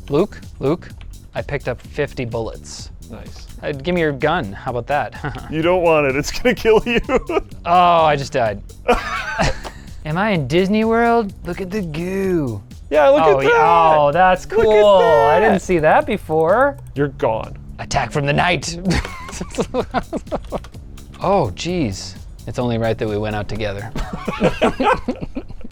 Luke, I picked up 50 bullets. Nice. Give me your gun. How about that? You don't want it. It's gonna kill you. Oh, I just died. Am I in Disney World? Look at the goo. Yeah, look at that. Oh, that's cool. Look at that. I didn't see that before. You're gone. Attack from the night. Oh, geez. It's only right that we went out together.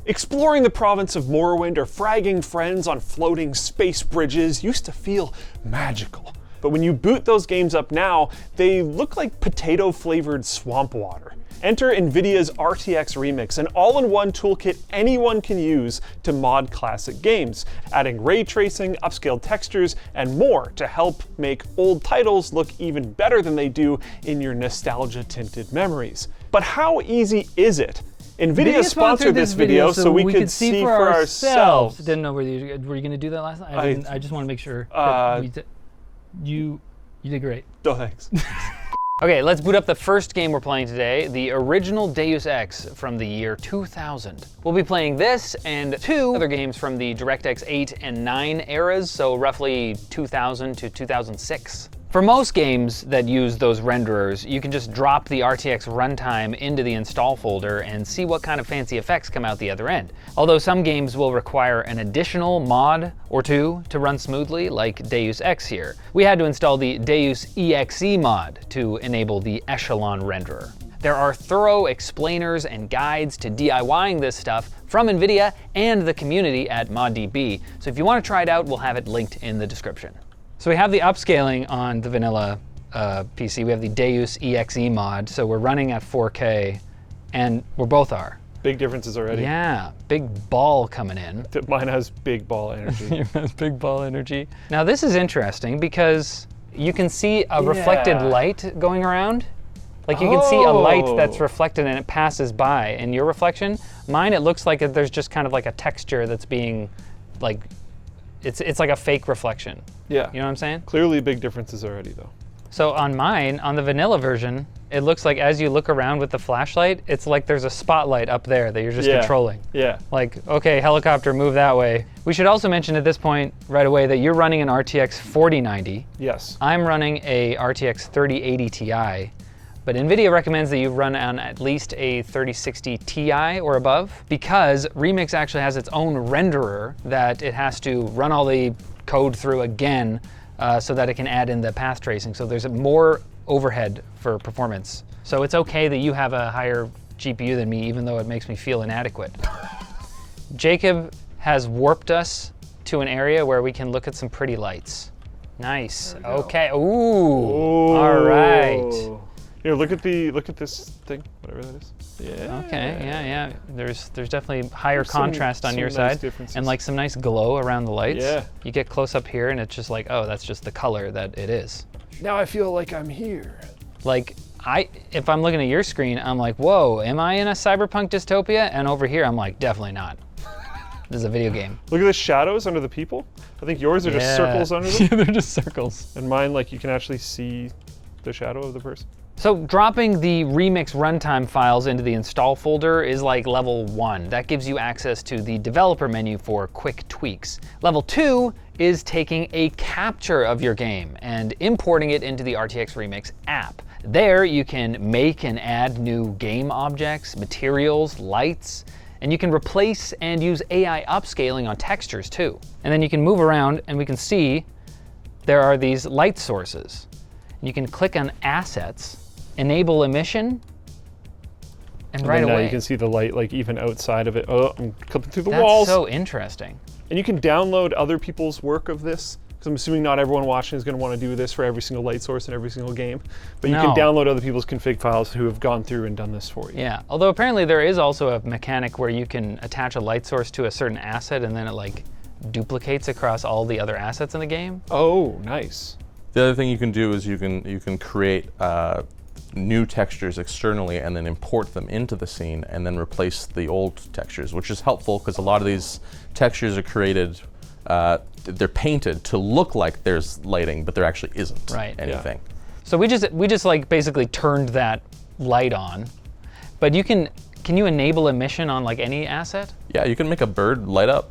Exploring the province of Morrowind or fragging friends on floating space bridges used to feel magical. But when you boot those games up now, they look like potato-flavored swamp water. Enter NVIDIA's RTX Remix, an all-in-one toolkit anyone can use to mod classic games, adding ray tracing, upscaled textures, and more to help make old titles look even better than they do in your nostalgia-tinted memories. But how easy is it? NVIDIA sponsored this video so we could see for ourselves. Didn't know were you going to do that last night? I just want to make sure. You did great. No thanks. Okay, let's boot up the first game we're playing today, the original Deus Ex from the year 2000. We'll be playing this and 2 other games from the DirectX 8 and 9 eras, so roughly 2000 to 2006. For most games that use those renderers, you can just drop the RTX runtime into the install folder and see what kind of fancy effects come out the other end. Although some games will require an additional mod or two to run smoothly, like Deus Ex here. We had to install the Deus EXE mod to enable the Echelon renderer. There are thorough explainers and guides to DIYing this stuff from NVIDIA and the community at ModDB, so if you want to try it out, we'll have it linked in the description. So we have the upscaling on the vanilla PC. We have the Deus EXE mod, so we're running at 4K, and we both are. Big differences already. Yeah, big ball coming in. Mine has big ball energy. Yours has big ball energy. Now this is interesting because you can see a reflected light going around. Like you can see a light that's reflected and it passes by. In your reflection, mine it looks like there's just kind of like a texture that's being like, it's like a fake reflection. Yeah. You know what I'm saying? Clearly big differences already though. So on mine, on the vanilla version, it looks like as you look around with the flashlight, it's like there's a spotlight up there that you're just controlling. Yeah. Like, okay, helicopter, move that way. We should also mention at this point right away that you're running an RTX 4090. Yes. I'm running a RTX 3080 Ti. But NVIDIA recommends that you run on at least a 3060 Ti or above because Remix actually has its own renderer that it has to run all the code through again so that it can add in the path tracing. So there's more overhead for performance. So it's okay that you have a higher GPU than me, even though it makes me feel inadequate. Jacob has warped us to an area where we can look at some pretty lights. Nice. Okay. Ooh. All right. Here, look at this thing, whatever that is. Yeah. Okay, yeah. There's definitely higher contrast on your side, and like some nice glow around the lights. Yeah. You get close up here, and it's just like, oh, that's just the color that it is. Now I feel like I'm here. Like if I'm looking at your screen, I'm like, whoa, am I in a cyberpunk dystopia? And over here, I'm like, definitely not. This is a video game. Look at the shadows under the people. I think yours are just circles under them. Yeah, they're just circles. And mine, like you can actually see the shadow of the person. So dropping the Remix runtime files into the install folder is like level 1. That gives you access to the developer menu for quick tweaks. Level 2 is taking a capture of your game and importing it into the RTX Remix app. There you can make and add new game objects, materials, lights, and you can replace and use AI upscaling on textures too. And then you can move around and we can see there are these light sources. You can click on assets, enable emission, and right away. Now you can see the light like even outside of it. Oh, I'm clipping through the walls. That's so interesting. And you can download other people's work of this, because I'm assuming not everyone watching is going to want to do this for every single light source in every single game. But you can download other people's config files who have gone through and done this for you. Yeah, although apparently there is also a mechanic where you can attach a light source to a certain asset and then it like duplicates across all the other assets in the game. Oh, nice. The other thing you can do is you can create new textures externally and then import them into the scene and then replace the old textures, which is helpful because a lot of these textures are created, they're painted to look like there's lighting, but there actually isn't anything. Yeah. So we just like basically turned that light on, but can you enable emission on like any asset? Yeah, you can make a bird light up.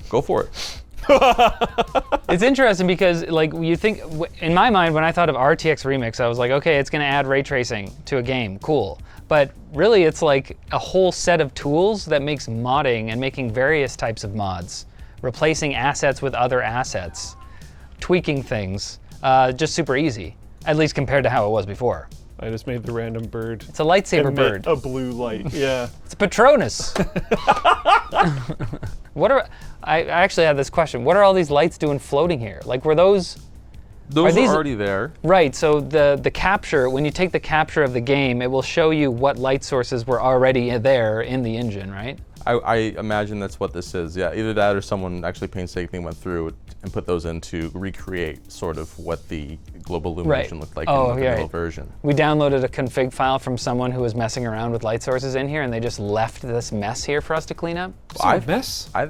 Go for it. It's interesting because, like, you think, in my mind, when I thought of RTX Remix, I was like, okay, it's going to add ray tracing to a game, cool. But really, it's like a whole set of tools that makes modding and making various types of mods, replacing assets with other assets, tweaking things, just super easy, at least compared to how it was before. I just made the random bird. It's a lightsaber emit bird. a blue light, yeah. It's a Patronus. I actually had this question. What are all these lights doing floating here? Like, were those... Those are already there. Right, so the capture, when you take the capture of the game, it will show you what light sources were already there in the engine, right? I imagine that's what this is, yeah. Either that or someone actually painstakingly went through and put those in to recreate sort of what the global illumination looked like in the vanilla version. We downloaded a config file from someone who was messing around with light sources in here, and they just left this mess here for us to clean up. I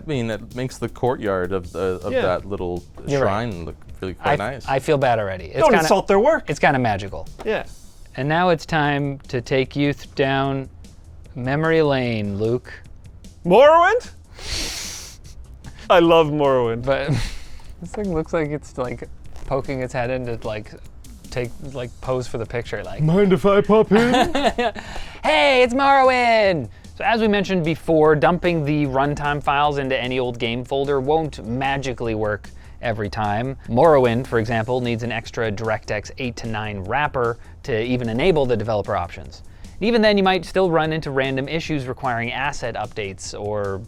mean, it makes the courtyard of that little shrine look really quite nice. I feel bad already. Don't insult their work. It's kind of magical. Yeah. And now it's time to take you down memory lane, Luke. Morrowind? I love Morrowind. But this thing looks like it's like poking its head in to like pose for the picture. Like, mind if I pop in? Hey, it's Morrowind! So as we mentioned before, dumping the runtime files into any old game folder won't magically work every time. Morrowind, for example, needs an extra DirectX 8 to 9 wrapper to even enable the developer options. Even then, you might still run into random issues requiring asset updates, or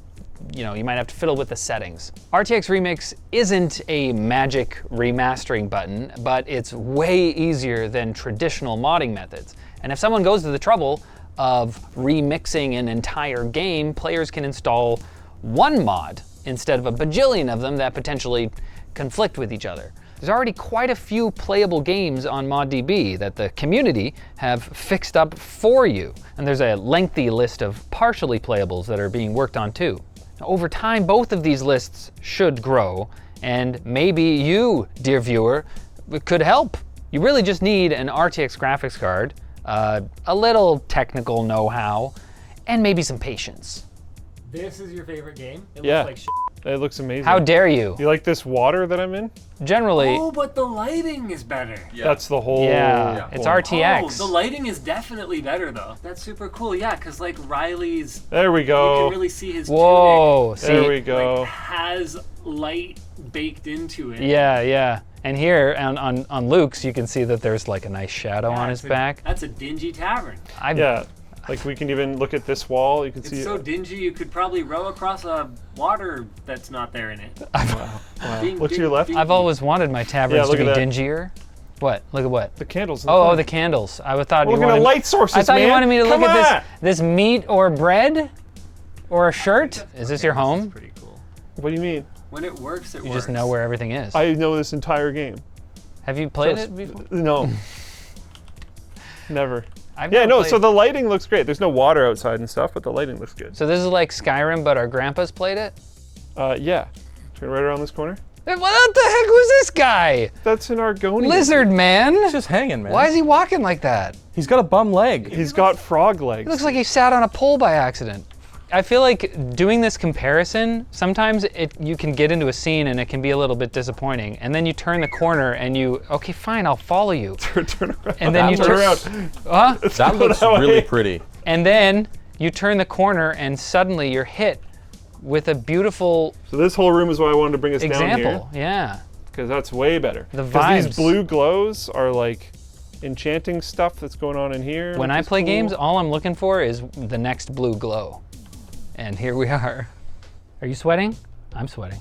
you might have to fiddle with the settings. RTX Remix isn't a magic remastering button, but it's way easier than traditional modding methods. And if someone goes to the trouble of remixing an entire game, players can install one mod instead of a bajillion of them that potentially conflict with each other. There's already quite a few playable games on ModDB that the community have fixed up for you. And there's a lengthy list of partially playables that are being worked on too. Now, over time, both of these lists should grow, and maybe you, dear viewer, could help. You really just need an RTX graphics card, a little technical know-how, and maybe some patience. This is your favorite game? It Yeah. looks like shit. It looks amazing. How dare you? You like this water that I'm in? Generally, Oh, but the lighting is better. That's the whole... it's RTX. Oh, the lighting is definitely better though. That's super cool. Yeah, because like Riley's, There we you go. can really see his Whoa, see, There we go. like has light baked into it. yeah. And here on Luke's, you can see that there's like a nice shadow on his back. That's a dingy tavern. Yeah. Like we can even look at this wall. You can see It's so dingy you could probably row across a water that's not there in it. Wow. Look to your left. I've always wanted my taverns to look be at that. dingier. What? Look at what? The candles. in Oh, front. the candles. I thought We're you looking wanted. at light sources, I thought man. you wanted me to look Come at on. this meat or bread, or a shirt. Is this your This is home? pretty cool. What do you mean? When it works, it You works. just know where everything is. I know this entire game. Have you played Trust- it before? No. Never. I've Yeah, never no, played- so the lighting looks great. There's no water outside and stuff, but the lighting looks good. So this is like Skyrim, but our grandpas played it. Yeah. Turn right around this corner. What the heck was this guy? That's an Argonian. Lizard man. He's just hanging, man. Why is he walking like that? He's got a bum leg. He's got frog legs. It looks like he sat on a pole by accident. I feel like doing this comparison, sometimes you can get into a scene and it can be a little bit disappointing. And then you turn the corner and okay, fine, I'll follow you. Turn around. And then you turn around. Huh? That looks really pretty. And then you turn the corner and suddenly you're hit with a beautiful So this whole room is why I wanted to bring us down here. example. Yeah. Because that's way better. The 'Cause vibes. these blue glows are like enchanting stuff that's going on in here. When which I is play cool. games, all I'm looking for is the next blue glow. And here we are. Are you sweating? I'm sweating.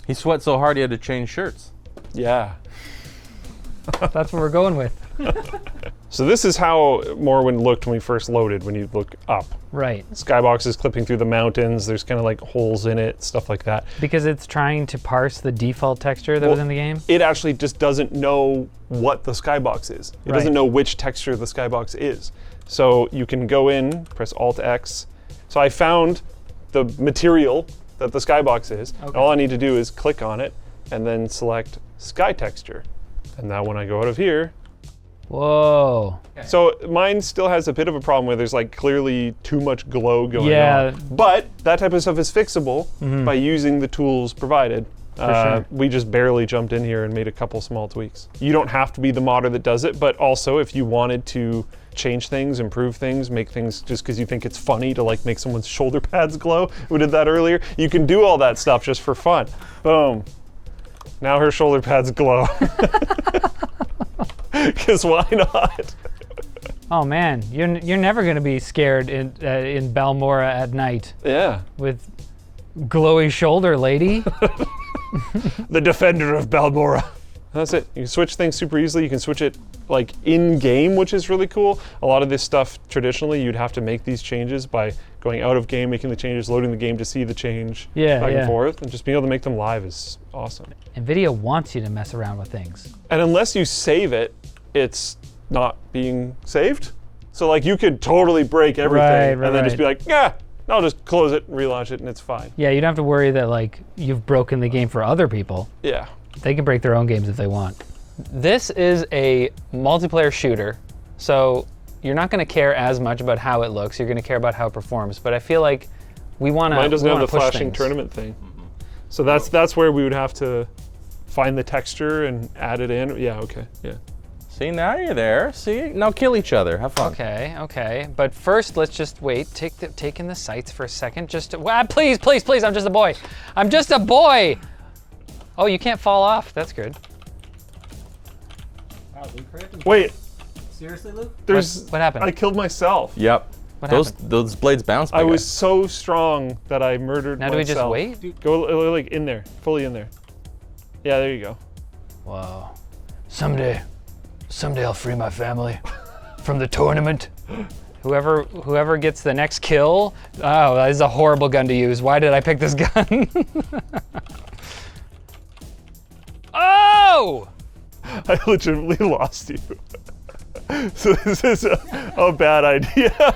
He sweat so hard he had to change shirts. Yeah. That's what we're going with. So this is how Morrowind looked when we first loaded, when you look up. Right. Skybox is clipping through the mountains. There's kind of like holes in it, stuff like that. Because it's trying to parse the default texture that was in the game? It actually just doesn't know what the skybox is. It Right. doesn't know which texture the skybox is. So you can go in, press Alt-X. So I found the material that the skybox is. And all I need to do is click on it and then select sky texture. And now when I go out of here, Whoa. so mine still has a bit of a problem where there's like clearly too much glow going Yeah. on. But that type of stuff is fixable by using the tools provided. sure. We just barely jumped in here and made a couple small tweaks. You don't have to be the modder that does it, but also if you wanted to change things, improve things, make things just because you think it's funny to like make someone's shoulder pads glow, we did that earlier, you can do all that stuff just for fun. Boom. Now her shoulder pads glow. Because why not? Oh man, you're never gonna be scared in Balmora at night Yeah. with glowy shoulder lady. The defender of Balmora. That's it. You can switch things super easily. You can switch it like in game, which is really cool. A lot of this stuff traditionally you'd have to make these changes by going out of game, making the changes, loading the game to see the change back and forth, and just being able to make them live is awesome. NVIDIA wants you to mess around with things. And unless you save it, it's not being saved. So like you could totally break everything and then just be like, yeah, I'll just close it and relaunch it and it's fine. Yeah, you don't have to worry that like you've broken the game for other people. Yeah. They can break their own games if they want. This is a multiplayer shooter, so you're not going to care as much about how it looks. You're going to care about how it performs. But I feel like we want to. Mine doesn't have the flashing things. tournament thing. So that's where we would have to find the texture and add it in. Yeah. Okay. Yeah. See, now you're there. See, now kill each other. Have fun. Okay. But first, let's just wait. Take in the sights for a second. Please. I'm just a boy. I'm just a boy. Oh, you can't fall off. That's good. Wow, Luke hurt? Wait. Seriously, Luke? What happened? I killed myself. Yep. What Those blades bounce. I was so strong that I murdered Now myself. do we just wait? Go like in there, fully in there. Yeah, there you go. Wow. Someday I'll free my family from the tournament. Whoever gets the next kill. Oh, that is a horrible gun to use. Why did I pick this gun? Oh! I legitimately lost you. So this is a bad idea.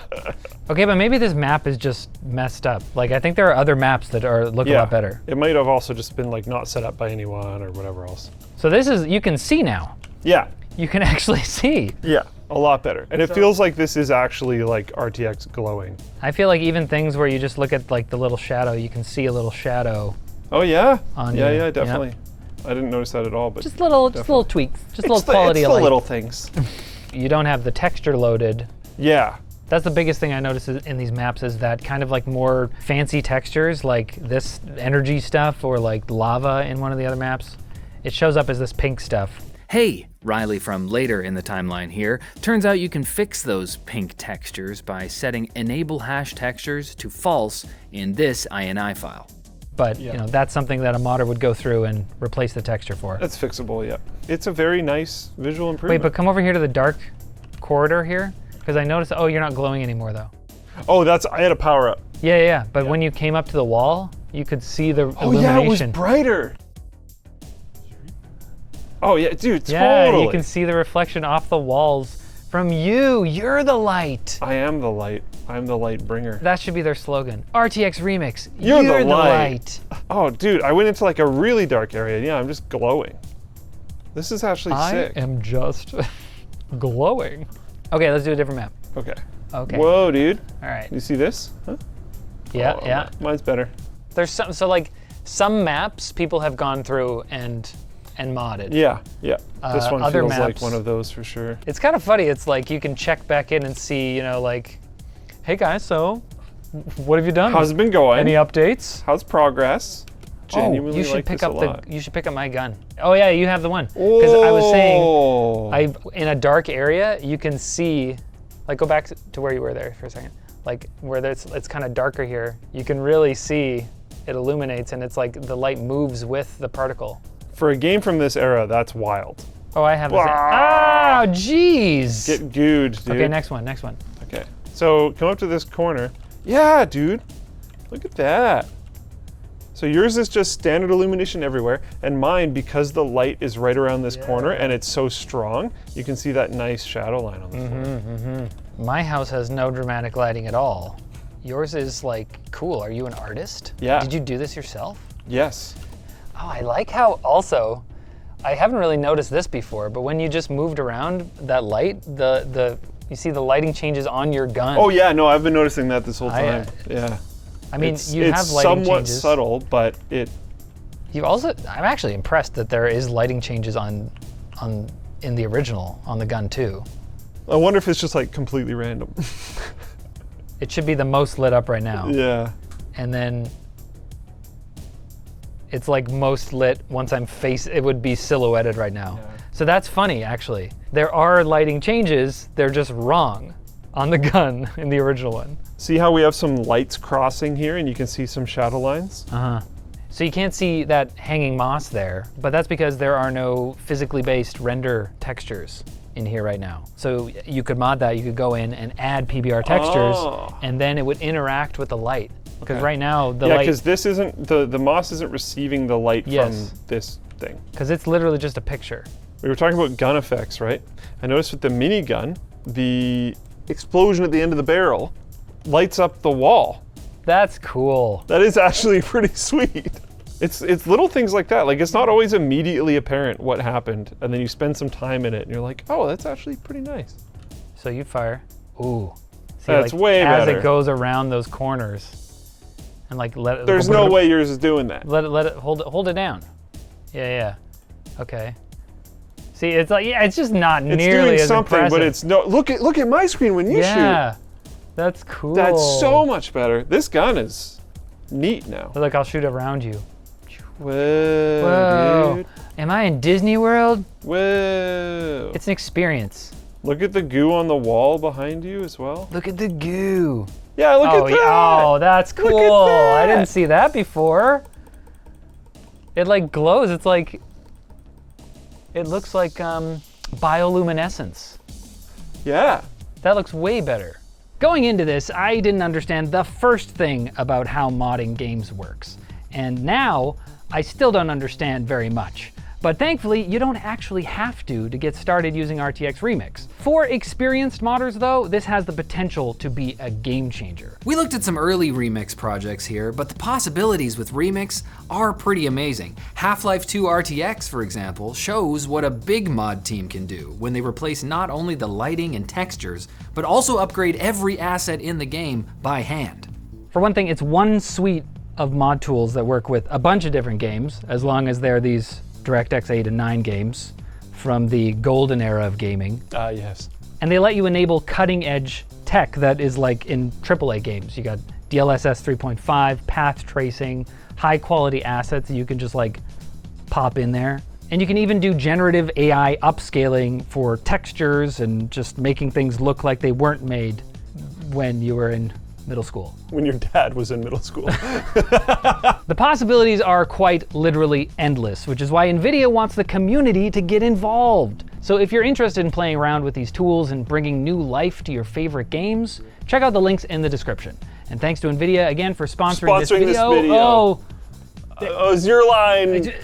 Okay, but maybe this map is just messed up. Like, I think there are other maps that look a lot better. It might have also just been like not set up by anyone or whatever else. So this is, you can see now. Yeah. You can actually see. Yeah, a lot better. And it feels like this is actually like RTX glowing. I feel like even things where you just look at like the little shadow, you can see a little shadow. Oh yeah? On yeah, you. yeah, definitely. I didn't notice that at all, but Just little tweaks, just little quality it's of the light. little things. You don't have the texture loaded. Yeah. That's the biggest thing I noticed in these maps is that kind of like more fancy textures, like this energy stuff or like lava in one of the other maps. It shows up as this pink stuff. Hey, Riley from later in the timeline here. Turns out you can fix those pink textures by setting enable hash textures to false in this INI file. But you know, that's something that a modder would go through and replace the texture for. That's fixable, yeah. It's a very nice visual improvement. Wait, but come over here to the dark corridor here, because I noticed, oh, you're not glowing anymore though. Oh, I had a power up. Yeah, but when you came up to the wall, you could see the illumination. Yeah, it was brighter. Oh yeah, dude, Yeah, totally. you can see the reflection off the walls from you. You're the light. I am the light. I'm the light bringer. That should be their slogan. RTX Remix. You're the light. Oh, dude, I went into like a really dark area. Yeah, I'm just glowing. This is actually sick. I am just glowing. Okay, let's do a different map. Okay. Okay. Whoa, dude. All right. You see this? Huh? Yeah, Oh, yeah. Mine's better. There's some maps people have gone through and modded. Yeah. This one other feels like maps- one of those for sure. It's kind of funny. It's like you can check back in and see, you know, like, hey guys, so what have you done? How's it been going? Any updates? How's progress? Genuinely you should like pick this up a lot. you should pick up my gun. Oh yeah, you have the one. Because I was saying, in a dark area, you can see, like, go back to where you were there for a second. Like where it's kind of darker here, you can really see it illuminates, and it's like the light moves with the particle. For a game from this era, that's wild. Oh, I have this. Ah, jeez. Get gooed, dude. Okay, next one. Okay, so come up to this corner. Yeah, dude. Look at that. So yours is just standard illumination everywhere, and mine, because the light is right around this corner and it's so strong, you can see that nice shadow line on the floor. My house has no dramatic lighting at all. Yours is like cool. Are you an artist? Yeah. Did you do this yourself? Yes. Oh, I like how also, I haven't really noticed this before, but when you just moved around that light, you see the lighting changes on your gun. Oh yeah, no, I've been noticing that this whole I, time. Yeah. I mean, It's you have lighting somewhat changes. subtle, but it I'm actually impressed that there is lighting changes in the original on the gun too. I wonder if it's just like completely random. It should be the most lit up right now. Yeah. And then it's like most lit once it would be silhouetted right now. Yeah. So that's funny, actually. There are lighting changes, they're just wrong on the gun in the original one. See how we have some lights crossing here and you can see some shadow lines? Uh-huh. So you can't see that hanging moss there, but that's because there are no physically based render textures in here right now. So you could mod that, you could go in and add PBR textures, and then it would interact with the light. Because right now, the light... Yeah, because this isn't, the moss isn't receiving the light from this thing. Because it's literally just a picture. We were talking about gun effects, right? I noticed with the minigun, the explosion at the end of the barrel lights up the wall. That's cool. That is actually pretty sweet. It's little things like that. Like, it's not always immediately apparent what happened, and then you spend some time in it, and you're like, oh, that's actually pretty nice. So you fire. Ooh. See, that's like, way as better. it goes around those corners, and like let it. There's no way yours is doing that. Let it hold it down. Yeah. Okay. See, it's like it's just not it's nearly doing as something, impressive. but it's no. Look at my screen when you shoot. Yeah. That's cool. That's so much better. This gun is neat now. Look, I'll shoot around you. Whoa, dude. Am I in Disney World? Whoa. It's an experience. Look at the goo on the wall behind you as well. Look at the goo. Yeah, look at that. Oh, that's cool. Look at that. I didn't see that before. It like glows. It's like, it looks like bioluminescence. Yeah. That looks way better. Going into this, I didn't understand the first thing about how modding games works. And now, I still don't understand very much. But thankfully, you don't actually have to get started using RTX Remix. For experienced modders though, this has the potential to be a game changer. We looked at some early Remix projects here, but the possibilities with Remix are pretty amazing. Half-Life 2 RTX, for example, shows what a big mod team can do when they replace not only the lighting and textures, but also upgrade every asset in the game by hand. For one thing, it's one suite of mod tools that work with a bunch of different games, as long as they're these DirectX 8 and 9 games from the golden era of gaming. Yes. And they let you enable cutting edge tech that is like in AAA games. You got DLSS 3.5, path tracing, high quality assets that you can just like pop in there. And you can even do generative AI upscaling for textures and just making things look like they weren't made when you were in middle school. When your dad was in middle school. The possibilities are quite literally endless, which is why NVIDIA wants the community to get involved. So if you're interested in playing around with these tools and bringing new life to your favorite games, check out the links in the description. And thanks to NVIDIA again for sponsoring this video. Oh, it's your line.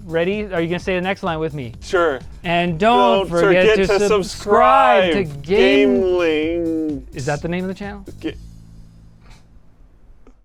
Ready? Are you gonna say the next line with me? Sure. And don't forget to subscribe to Gameling. Is that the name of the channel?